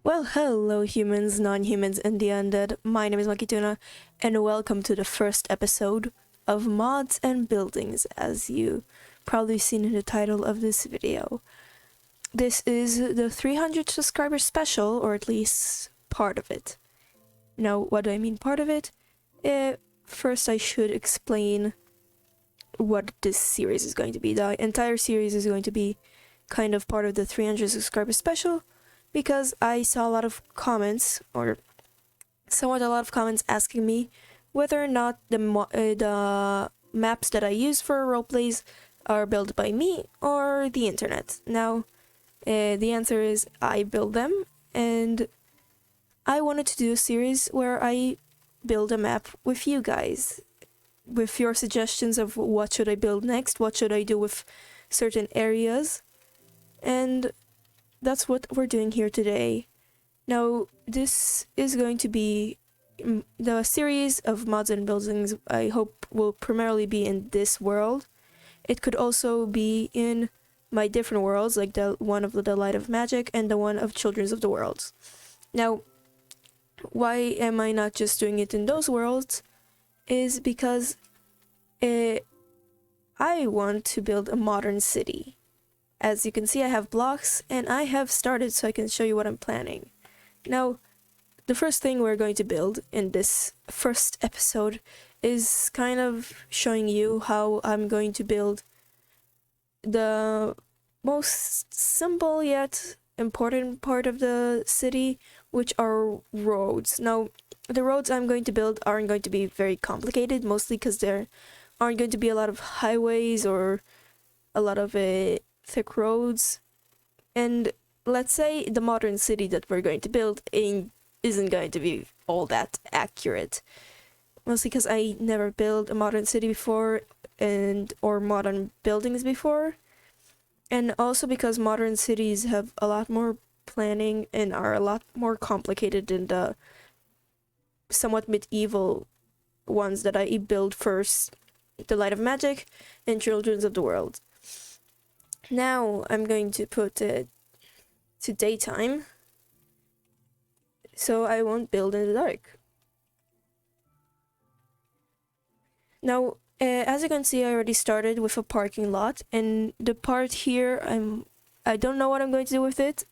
Well, hello humans, non-humans, and the undead. My name is Makituna, and welcome to the first episode of Mods and Buildings, as you probably seen in the title of this video. This is the 300 subscriber special, or at least part of it. Now, what do I mean part of it? First I should explain what this series is going to be. The entire series is going to be kind of part of the 300 subscriber special, because I saw a lot of comments, or somewhat a lot of comments asking me whether or not the maps that I use for roleplays are built by me or the internet. Now, the answer is I build them, and I wanted to do a series where I build a map with you guys, with your suggestions of what should I build next, what should I do with certain areas, and that's what we're doing here today. Now, this is going to be the series of mods and buildings. I hope will primarily be in this world. It could also be in my different worlds, like the one of the Light of Magic and the one of Children's of the Worlds. Now, why am I not just doing it in those worlds? Is because I want to build a modern city. As you can see, I have blocks, and I have started so I can show you what I'm planning. Now, the first thing we're going to build in this first episode is kind of showing you how I'm going to build the most simple yet important part of the city, which are roads. Now, the roads I'm going to build aren't going to be very complicated, mostly because there aren't going to be a lot of highways or a lot of thick roads. And let's say the modern city that we're going to build isn't going to be all that accurate, mostly because I never built a modern city before or modern buildings before, and also because modern cities have a lot more planning and are a lot more complicated than the somewhat medieval ones that I built first, the Light of Magic and Children's of the World. Now I'm going to put it to daytime, so I won't build in the dark. Now, as you can see, I already started with a parking lot, and the part here, I don't know what I'm going to do with it,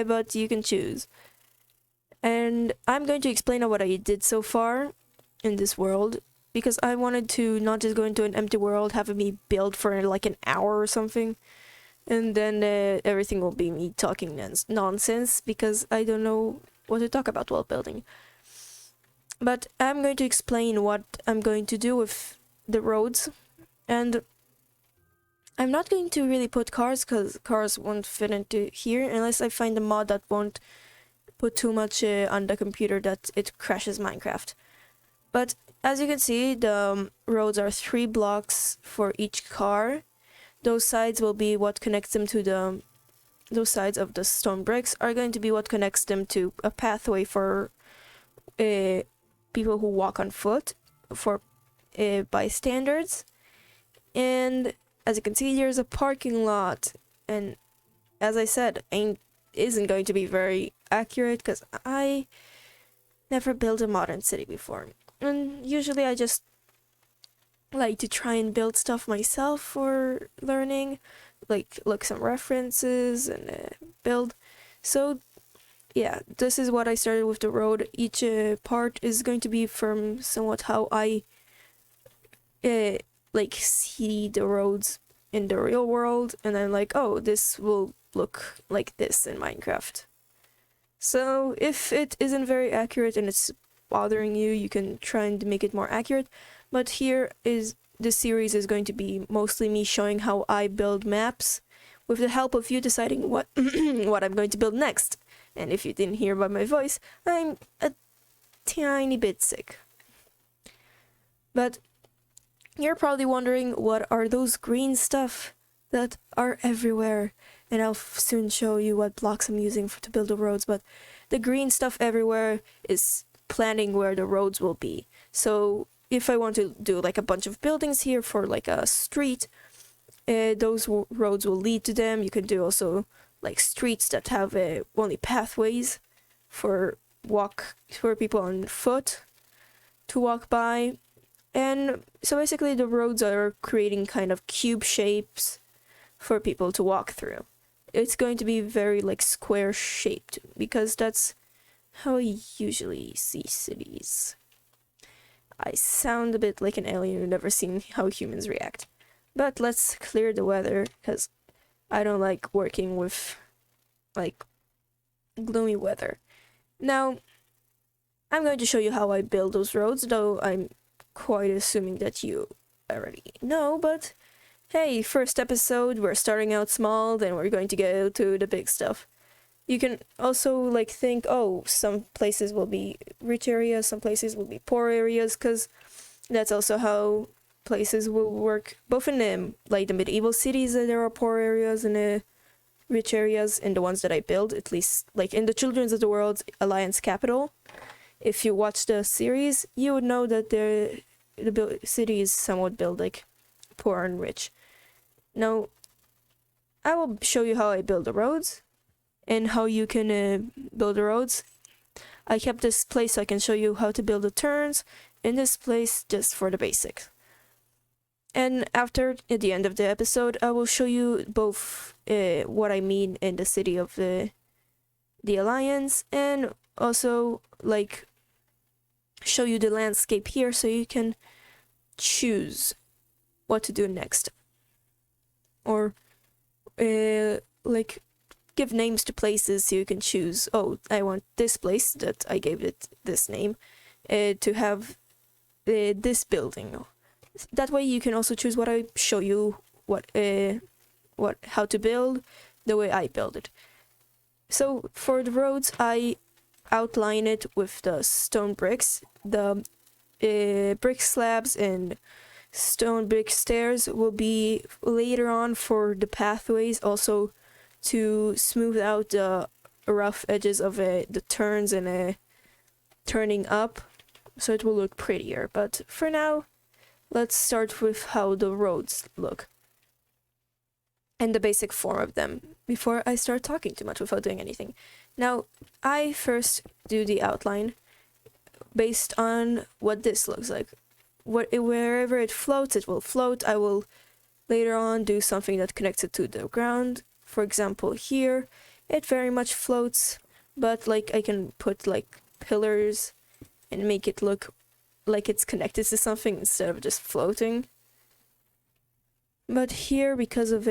but you can choose. And I'm going to explain what I did so far in this world, because I wanted to not just go into an empty world, having me build for like an hour or something, and then everything will be me talking nonsense, because I don't know what to talk about while building. But I'm going to explain what I'm going to do with the roads, and I'm not going to really put cars, because cars won't fit into here unless I find a mod that won't put too much on the computer that it crashes Minecraft. But as you can see, the roads are 3 blocks for each car. Those sides will be what connects them to those sides of the stone bricks are going to be what connects them to a pathway for people who walk on foot, for bystanders. And as you can see, there's a parking lot, and as I said, isn't going to be very accurate because I never built a modern city before, and usually I just like to try and build stuff myself for learning, like look some references and build. So yeah, this is what I started with the road. Each part is going to be from somewhat how I like see the roads in the real world, and I'm like, oh, this will look like this in Minecraft. So if it isn't very accurate and it's bothering you, you can try and make it more accurate. But here is this series is going to be mostly me showing how I build maps, with the help of you deciding what what I'm going to build next. And if you didn't hear by my voice, I'm a tiny bit sick. But you're probably wondering, what are those green stuff that are everywhere? And I'll soon show you what blocks I'm using to build the roads. But the green stuff everywhere is planning where the roads will be. So if I want to do like a bunch of buildings here for like a street, those roads will lead to them. You can do also like streets that have only pathways. for people on foot to walk by. And so basically the roads are creating kind of cube shapes for people to walk through. It's going to be very like square shaped because that's how I usually see cities. I sound a bit like an alien who's never seen how humans react. But let's clear the weather, because I don't like working with like gloomy weather. Now, I'm going to show you how I build those roads, though I'm quite assuming that you already know, but hey, first episode, we're starting out small, then we're going to go to the big stuff. You can also like think, oh, some places will be rich areas, some places will be poor areas, because that's also how places will work. Both in the medieval cities, there are poor areas and rich areas. In the ones that I build, at least like in the Children's of the World Alliance capital. If you watch the series, you would know that the city is somewhat built like poor and rich. Now, I will show you how I build the roads and how you can build the roads. I kept this place so I can show you how to build the turns, and this place just for the basics. And after, at the end of the episode, I will show you both what I mean in the city of the Alliance, and also like show you the landscape here so you can choose what to do next. Or like give names to places so you can choose, oh, I want this place that I gave it this name to have this building. That way you can also choose what I show you, how to build the way I build it. So for the roads, I outline it with the stone bricks. The brick slabs and stone brick stairs will be later on for the pathways, also to smooth out the rough edges of the turns and turning up, so it will look prettier. But for now, let's start with how the roads look and the basic form of them before I start talking too much without doing anything. Now, I first do the outline based on what this looks like. Wherever it floats, it will float. I will later on do something that connects it to the ground. For example, here, it very much floats, but like I can put like pillars and make it look like it's connected to something instead of just floating. But here, because of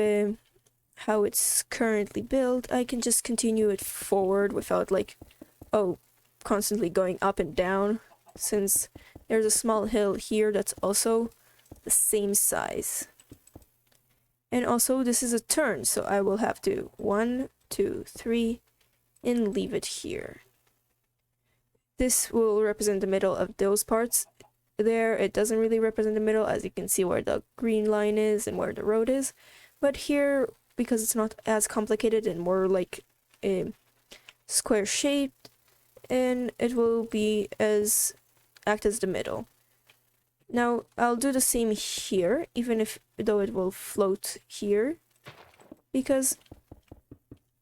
how it's currently built, I can just continue it forward without like, constantly going up and down, since there's a small hill here that's also the same size. And also this is a turn, so I will have to 1, 2, 3 and leave it here. This will represent the middle of those parts. There, it doesn't really represent the middle, as you can see where the green line is and where the road is. But here, because it's not as complicated and more like a square shaped, and it will act as the middle. Now, I'll do the same here, though it will float here, because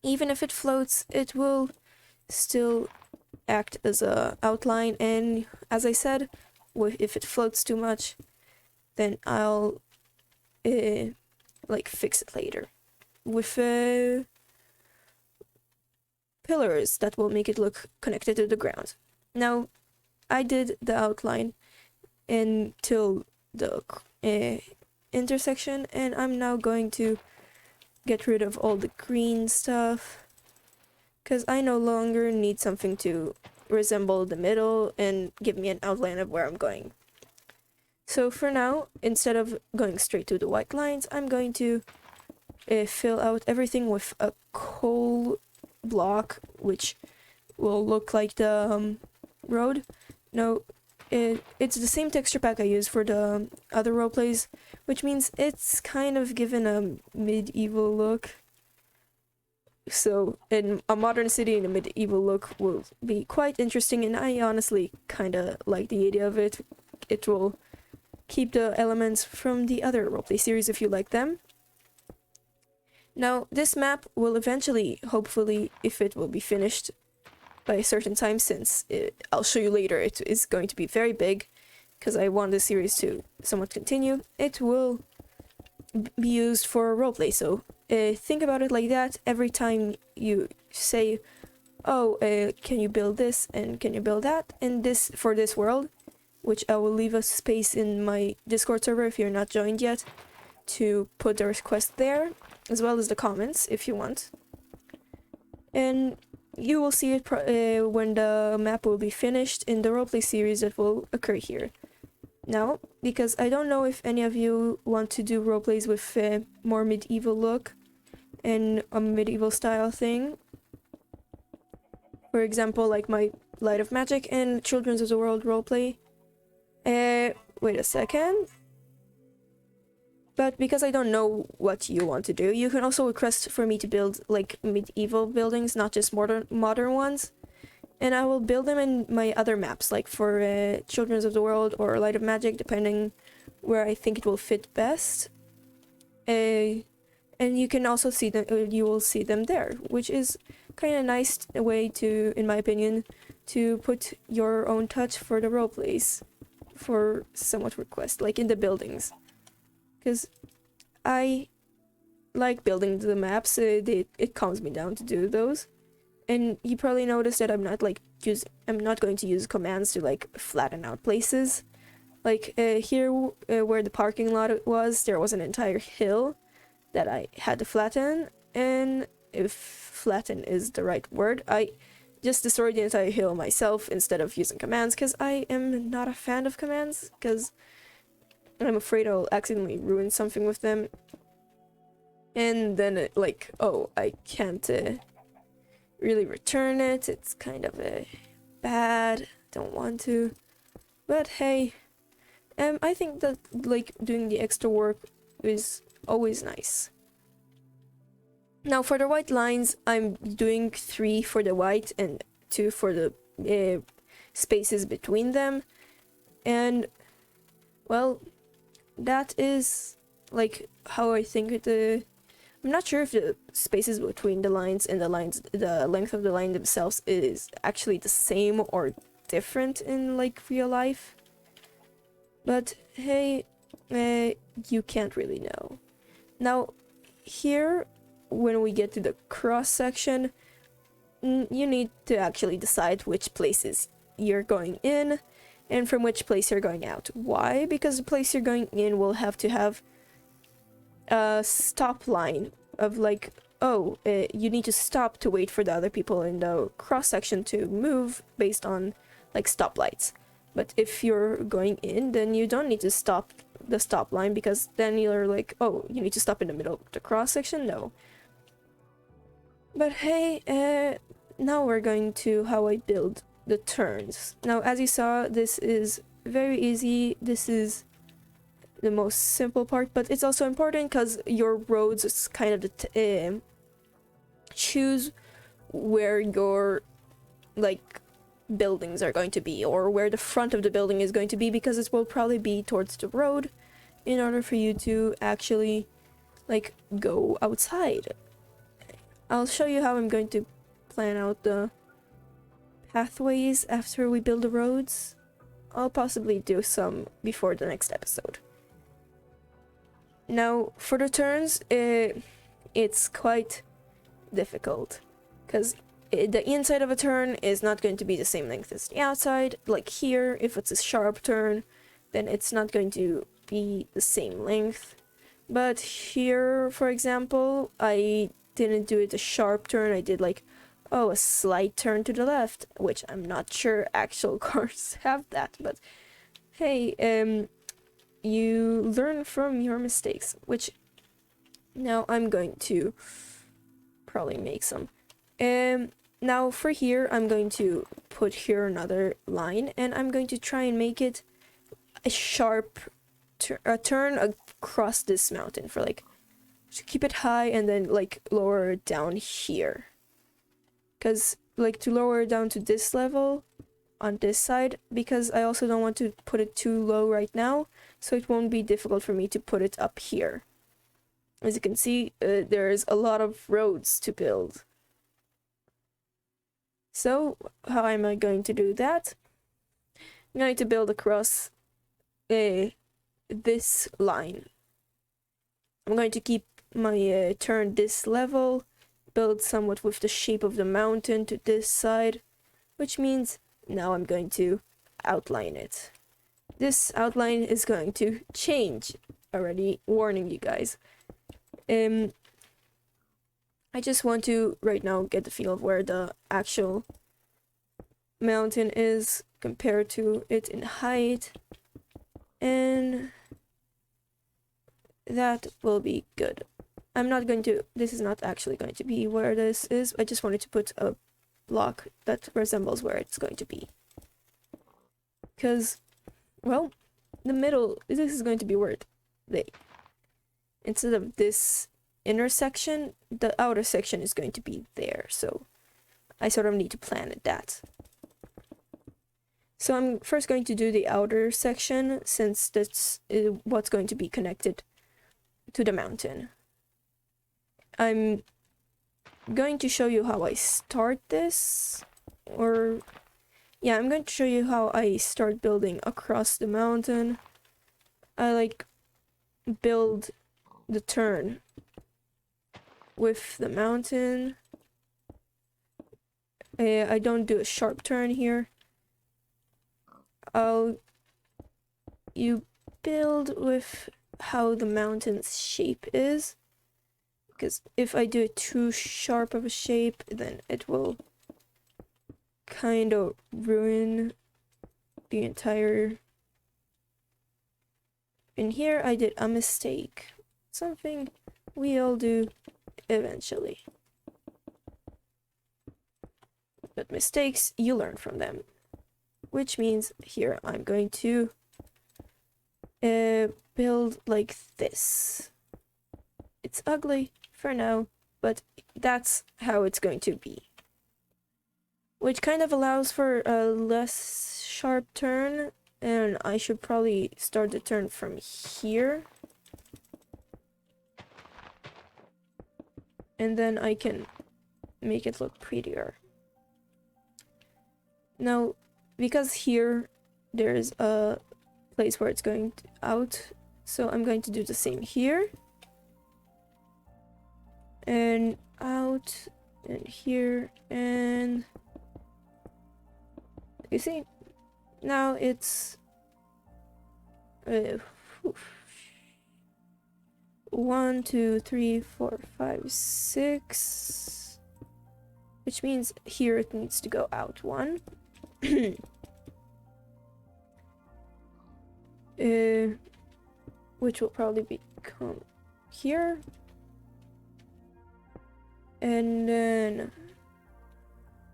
even if it floats, it will still act as a outline, and as I said, if it floats too much, then I'll fix it later with pillars that will make it look connected to the ground. Now, I did the outline until the intersection, and I'm now going to get rid of all the green stuff, because I no longer need something to resemble the middle and give me an outline of where I'm going. So for now, instead of going straight to the white lines, I'm going to fill out everything with a coal block, which will look like the road. Now, it's the same texture pack I used for the other roleplays, which means it's kind of given a medieval look. So, in a modern city in a medieval look will be quite interesting, and I honestly kind of like the idea of it. It will keep the elements from the other roleplay series if you like them. Now, this map will eventually, hopefully, if it will be finished, by a certain time, since I'll show you later it is going to be very big, because I want the series to somewhat continue. It will be used for roleplay, so think about it like that. Every time you say, oh, can you build this and can you build that, and this for this world, which I will leave a space in my Discord server if you're not joined yet to put the request there, as well as the comments if you want. And you will see it when the map will be finished in the roleplay series that will occur here. Now, because I don't know if any of you want to do roleplays with a more medieval look and a medieval style thing. For example, like my Light of Magic and Children's of the World roleplay. Wait a second. But because I don't know what you want to do, you can also request for me to build like medieval buildings, not just modern ones. And I will build them in my other maps, like for Children's of the World or Light of Magic, depending where I think it will fit best. And you can also see them, you will see them there, which is kind of nice way to, in my opinion, to put your own touch for the roleplays for somewhat request, like in the buildings. Because I like building the maps, it calms me down to do those. And you probably noticed that I'm not going to use commands to like flatten out places. Like here where the parking lot was, there was an entire hill that I had to flatten, and if flatten is the right word, I just destroyed the entire hill myself instead of using commands, because I am not a fan of commands, because I'm afraid I'll accidentally ruin something with them. And then like, oh, I can't really return it. It's kind of bad. Don't want to. But hey, I think that like doing the extra work is always nice. Now for the white lines, I'm doing 3 for the white and 2 for the spaces between them. And well, that is like how I think I'm not sure if the spaces between the lines and the length of the line themselves is actually the same or different in like real life. But hey, you can't really know. Now, here, when we get to the cross section, you need to actually decide which places you're going in and from which place you're going out. Why? Because the place you're going in will have to have a stop line of like, oh, you need to stop to wait for the other people in the cross section to move based on like stoplights. But if you're going in, then you don't need to stop the stop line, because then you're like, oh, you need to stop in the middle of the cross section. No. But hey, now we're going to how I build the turns. Now, as you saw, this is very easy. This is the most simple part, but it's also important because your roads is kind of choose where your like buildings are going to be, or where the front of the building is going to be, because it will probably be towards the road in order for you to actually like go outside. I'll show you how I'm going to plan out the pathways after we build the roads. I'll possibly do some before the next episode. Now, for the turns, it's quite difficult, because the inside of a turn is not going to be the same length as the outside. Like here, if it's a sharp turn, then it's not going to be the same length. But here, for example, I didn't do it a sharp turn. I did like, oh, a slight turn to the left, which I'm not sure actual cars have that. But hey, you learn from your mistakes, which now I'm going to probably make some. Now for here, I'm going to put here another line, and I'm going to try and make it a sharp turn across this mountain, for like to keep it high and then like lower it down here, because like to lower it down to this level on this side, because I also don't want to put it too low right now, so it won't be difficult for me to put it up here. As you can see, there's a lot of roads to build. So how am I going to do that? I'm going to build across this line. I'm going to keep my turn this level, build somewhat with the shape of the mountain to this side, which means now I'm going to outline it. This outline is going to change, already warning you guys. I just want to right now get the feel of where the actual mountain is compared to it in height, and that will be good. This is not actually going to be where this is. I just wanted to put a block that resembles where it's going to be. Because, well, the middle, this is going to be where instead of this inner section, the outer section is going to be there. So I sort of need to plan that. So I'm first going to do the outer section, since that's what's going to be connected to the mountain. I'm going to show you how I start this, I'm going to show you how I start building across the mountain. I build the turn with the mountain. I don't do a sharp turn here. You build with how the mountain's shape is, because if I do it too sharp of a shape, then it will kind of ruin the entire... In here I did a mistake, something we all do eventually, but mistakes, you learn from them, which means here I'm going to build like this. It's ugly for now, but that's how it's going to be, which kind of allows for a less sharp turn, and I should probably start the turn from here, and then I can make it look prettier. Now, because here there's a place where it's going out, so I'm going to do the same here, and out, and here, and you see, now it's 1, 2, 3, 4, 5, 6, which means here it needs to go out 1. Which will probably become here, and then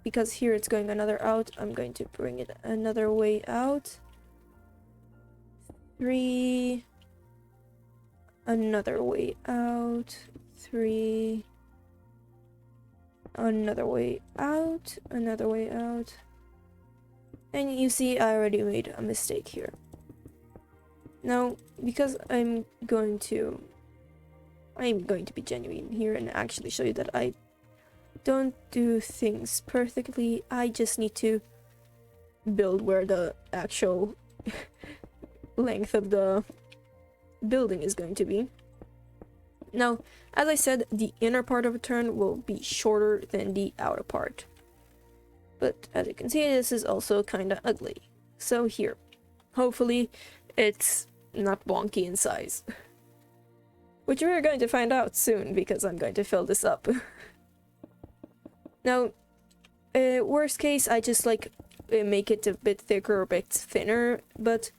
because here it's going another out, I'm going to bring it another way out. 3, another way out, 3, another way out, another way out, and you see I already made a mistake here. Now, because I'm going to be genuine here and actually show you that I don't do things perfectly. I just need to build where the actual length of the building is going to be. Now, as I said, the inner part of a turn will be shorter than the outer part. But as you can see, this is also kind of ugly. So here, hopefully it's not wonky in size. Which we're going to find out soon, because I'm going to fill this up. Now, worst case, I just make it a bit thicker or a bit thinner, but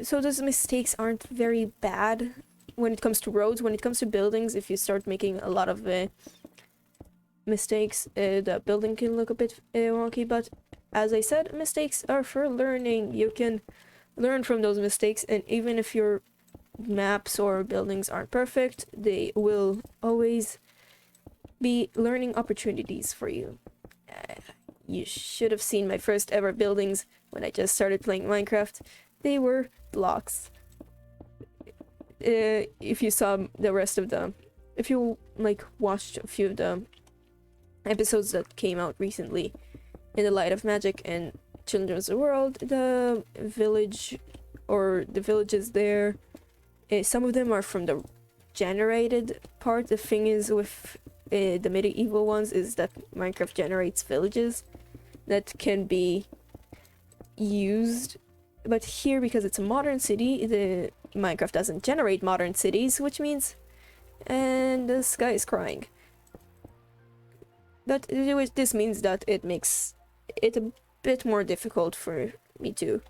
so those mistakes aren't very bad when it comes to roads. When it comes to buildings, if you start making a lot of mistakes, the building can look a bit wonky, but as I said, mistakes are for learning. You can learn from those mistakes, and even if your maps or buildings aren't perfect, they will always be learning opportunities for you. You should have seen my first ever buildings when I just started playing Minecraft. They were blocks. If you saw the rest of the... If you, watched a few of the episodes that came out recently, in the light of magic and children's world, the village or the villages there, some of them are from the generated part. The thing is with the medieval ones is that Minecraft generates villages that can be used, but here, because it's a modern city, the Minecraft doesn't generate modern cities, which means, and the sky is crying, but this means that it makes it a bit more difficult for me to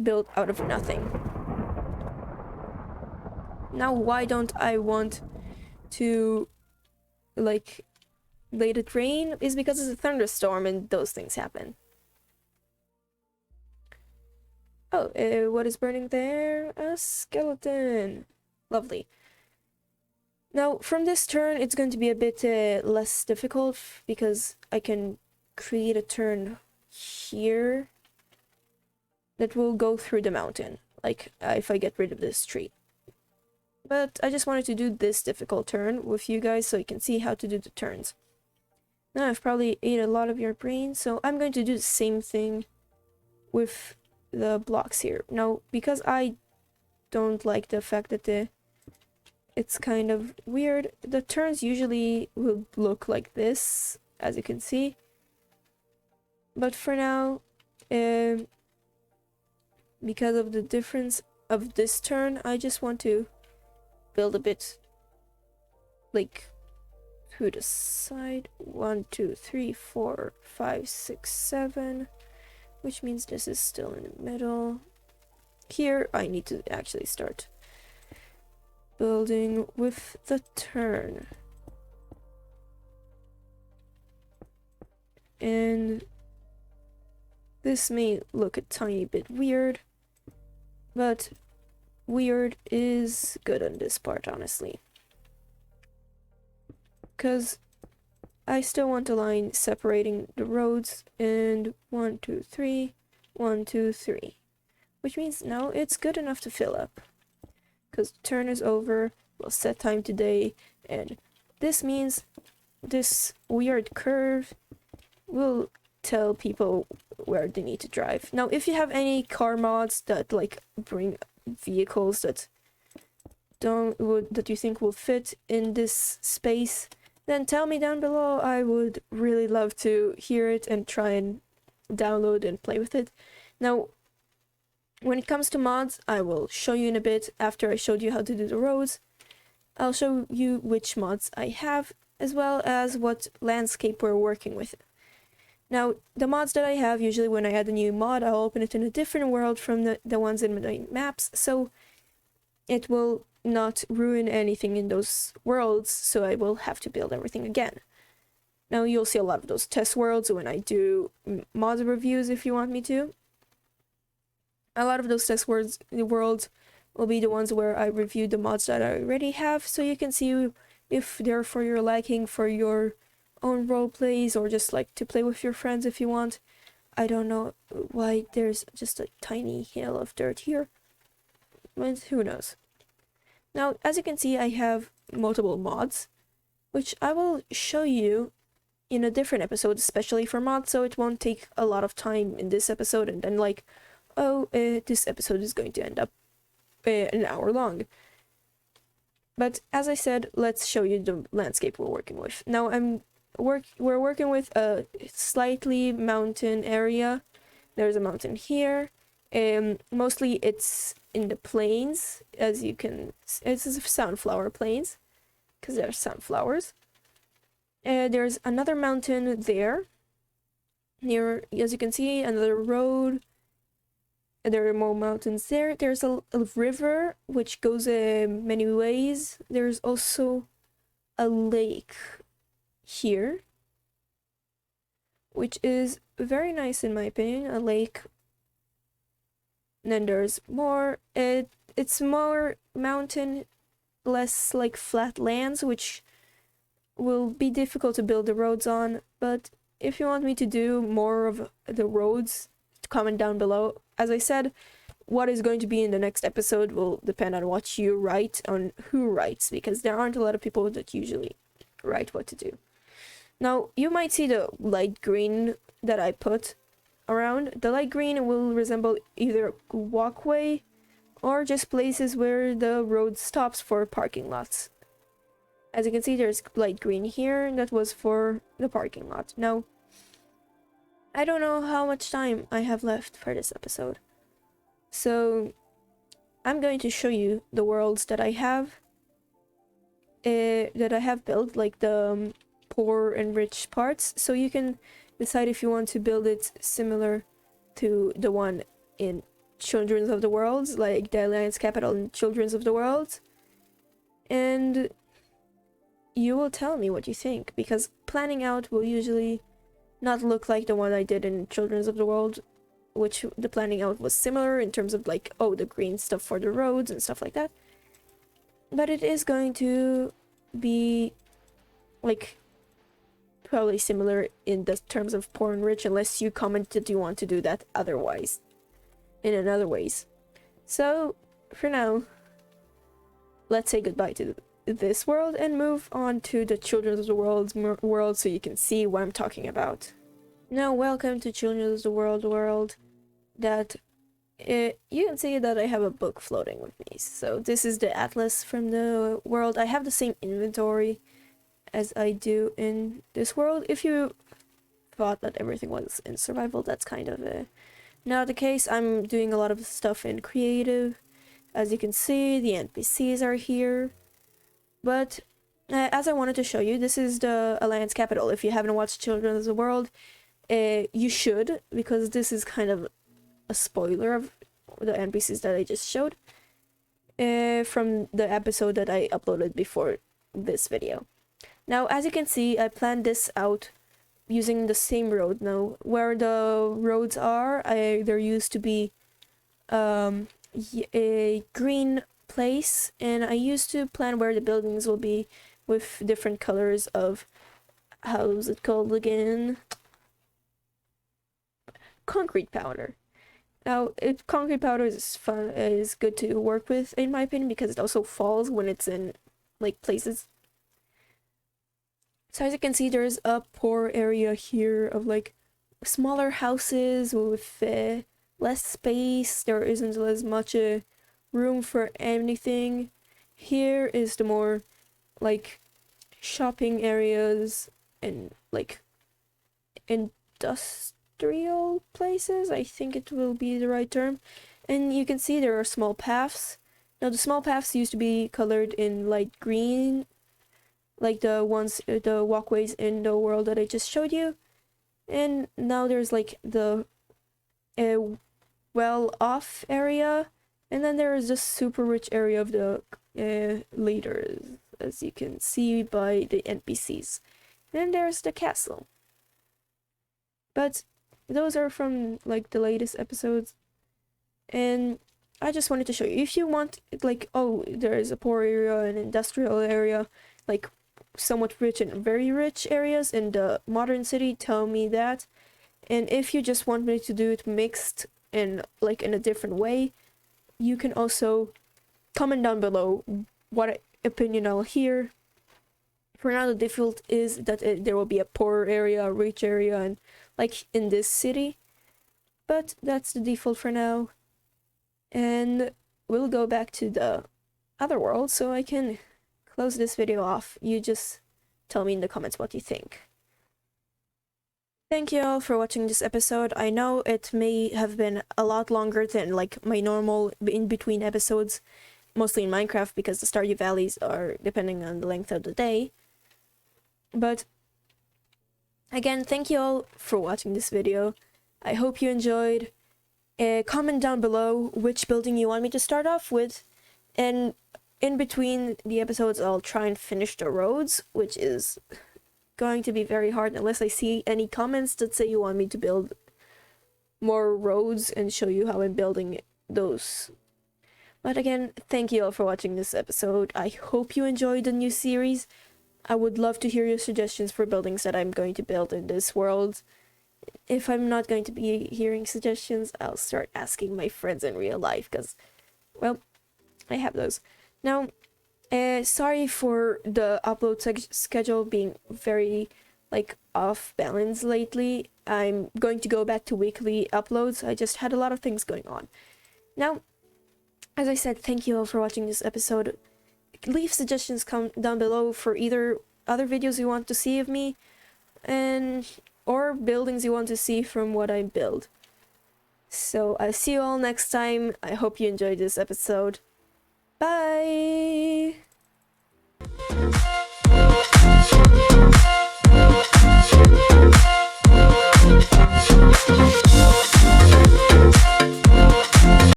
build out of nothing. Now, why don't I want to like let it rain is because it's a thunderstorm and those things happen. Oh, what is burning there? A skeleton. Lovely. Now, from this turn, it's going to be a bit less difficult because I can create a turn here that will go through the mountain, like if I get rid of this tree. But I just wanted to do this difficult turn with you guys so you can see how to do the turns. Now, I've probably ate a lot of your brain, so I'm going to do the same thing with the blocks here. Now, because I don't like the fact that it's kind of weird, the turns usually will look like this, as you can see. But for now, because of the difference of this turn, I just want to build a bit like through the side. 1, 2, 3, 4, 5, 6, 7, which means this is still in the middle. Here I need to actually start building with the turn, and this may look a tiny bit weird, but weird is good on this part, honestly, because I still want a line separating the roads, and 1, 2, 3, 1, 2, 3, which means now it's good enough to fill up. Because the turn is over, we'll set time today, and this means this weird curve will tell people where they need to drive. Now, if you have any car mods that like bring vehicles that you think will fit in this space, then tell me down below. I would really love to hear it and try and download and play with it. Now, when it comes to mods, I will show you in a bit. After I showed you how to do the roads, I'll show you which mods I have, as well as what landscape we're working with. Now, the mods that I have, usually when I add a new mod, I'll open it in a different world from the ones in my maps, so it will not ruin anything in those worlds, so I will have to build everything again. Now, you'll see a lot of those test worlds when I do mod reviews if you want me to. A lot of those test worlds will be the ones where I review the mods that I already have, so you can see if they're for your liking, for your own role plays, or just like to play with your friends if you want. I don't know why there's just a tiny hill of dirt here, but who knows. Now, as you can see, I have multiple mods, which I will show you in a different episode, especially for mods, so it won't take a lot of time in this episode and then like, oh, this episode is going to end up an hour long. But as I said, let's show you the landscape we're working with. Now we're working with a slightly mountain area. There's a mountain here. Mostly it's in the plains, as you can. It's sunflower plains, because there are sunflowers. There's another mountain there. Near, as you can see, another road. There are more mountains there. There's a river which goes many ways. There's also a lake here, which is very nice in my opinion. A lake. And then there's more. It's more mountain, less like flat lands, which will be difficult to build the roads on. But if you want me to do more of the roads, comment down below. As I said, what is going to be in the next episode will depend on what you write, on who writes, because there aren't a lot of people that usually write what to do. Now, you might see the light green that I put around. The light green will resemble either a walkway or just places where the road stops for parking lots. As you can see, there's light green here, and that was for the parking lot. Now, I don't know how much time I have left for this episode, so I'm going to show you the worlds that I have built, like the poor and rich parts, so you can decide if you want to build it similar to the one in Children's of the Worlds, like the Alliance Capital in Children's of the World, and you will tell me what you think, because planning out will usually not look like the one I did in Children's of the World, which the planning out was similar in terms of like, oh, the green stuff for the roads and stuff like that. But it is going to be like probably similar in the terms of poor and rich, unless you comment that you want to do that otherwise in other ways. So for now, let's say goodbye to this world and move on to the Children of the world so you can see what I'm talking about. Now, welcome to Children of the world that you can see that I have a book floating with me. So this is the atlas from the world. I have the same inventory as I do in this world. If you thought that everything was in survival, that's kind of not the case. I'm doing a lot of stuff in creative. As you can see, the NPCs are here. But as I wanted to show you, this is the Alliance Capital. If you haven't watched Children of the World, you should, because this is kind of a spoiler of the NPCs that I just showed from the episode that I uploaded before this video. Now, as you can see, I planned this out using the same road. Now, where the roads are, there used to be a green place, and I used to plan where the buildings will be with different colors of, how's it called again? Concrete powder. Now, concrete powder is good to work with, in my opinion, because it also falls when it's in like places. So as you can see, there's a poor area here of like smaller houses with less space. There isn't as much room for anything. Here is the more like shopping areas and like industrial places, I think it will be the right term. And you can see there are small paths. Now the small paths used to be colored in light green, like the walkways in the world that I just showed you. And now there's like the well-off area, and then there is the super rich area of the leaders, as you can see by the NPCs. And then there's the castle. But those are from like the latest episodes, and I just wanted to show you. If you want, like, oh, there is a poor area, an industrial area, like somewhat rich and very rich areas in the modern city, tell me that. And if you just want me to do it mixed and like in a different way, you can also comment down below what opinion I'll hear. For now, the default is that there will be a poor area, a rich area, and like in this city. But that's the default for now. And we'll go back to the other world so I can close this video off. You just tell me in the comments what you think. Thank you all for watching this episode. I know it may have been a lot longer than like my normal in-between episodes, mostly in Minecraft, because the Stardew Valleys are depending on the length of the day. But again, thank you all for watching this video. I hope you enjoyed. Comment down below which building you want me to start off with, and in between the episodes I'll try and finish the roads, which is going to be very hard unless I see any comments that say you want me to build more roads and show you how I'm building those. But again, thank you all for watching this episode. I hope you enjoyed the new series. I would love to hear your suggestions for buildings that I'm going to build in this world. If I'm not going to be hearing suggestions, I'll start asking my friends in real life, because, well, I have those. Now, sorry for the upload schedule being very like off balance lately. I'm going to go back to weekly uploads. I just had a lot of things going on. Now, as I said, thank you all for watching this episode. Leave suggestions down below for either other videos you want to see of me and or buildings you want to see from what I build. So I'll see you all next time. I hope you enjoyed this episode. Bye!